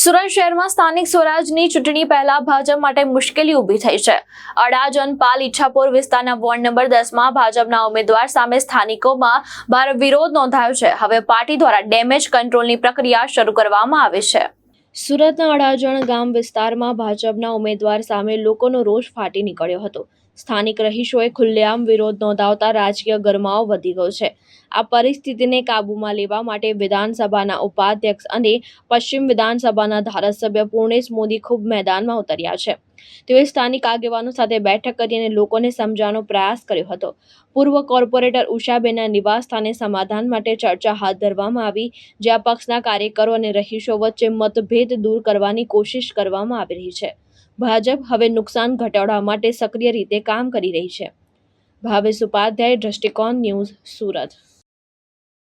સુરત શહેરમાં સ્થાનિક સ્વરાજની ચૂંટણી પહેલા ભાજપ માટે મુશ્કેલી ઊભી થઈ છે। અડાજણ પાલ ઈચ્છાપુર વિસ્તારના વોર્ડ નંબર 10માં ભાજપના ઉમેદવાર સામે સ્થાનિકોમાં ભારે વિરોધ નોંધાયો છે। હવે પાર્ટી દ્વારા ડેમેજ કંટ્રોલની પ્રક્રિયા શરૂ કરવામાં આવી છે। સુરતના અડાજણ ગામ વિસ્તારમાં ભાજપના ઉમેદવાર સામે લોકોનો રોષ ફાટી નીકળ્યો હતો। સ્થાનિક રહીશોએ ખુલ્લેઆમ વિરોધ નોંધાવતા રાજકીય ગરમાવો વધી ગયો છે। આ પરિસ્થિતિને કાબૂમાં લેવા માટે વિધાનસભાના ઉપાધ્યક્ષ અને પશ્ચિમ વિધાનસભાના ધારાસભ્ય પૂર્ણેશ મોદી ખૂબ મેદાનમાં ઉતર્યા છે। તેઓએ સ્થાનિક આગેવાનો સાથે બેઠક કરી અને લોકોને સમજાવવાનો પ્રયાસ કર્યો હતો। પૂર્વ કોર્પોરેટર ઉષાબેનના નિવાસસ્થાને સમાધાન માટે ચર્ચા હાથ ધરવામાં આવી, જ્યાં પક્ષના કાર્યકરો અને રહીશો વચ્ચે મતભેદ દૂર કરવાની કોશિશ કરવામાં આવી રહી છે। ભાજપ હવે નુકસાન ઘટાડવા માટે સક્રિય રીતે કામ કરી રહી છે। ભાવેશ ઉપાધ્યાય, દ્રષ્ટિકોણ ન્યૂઝ, સુરત।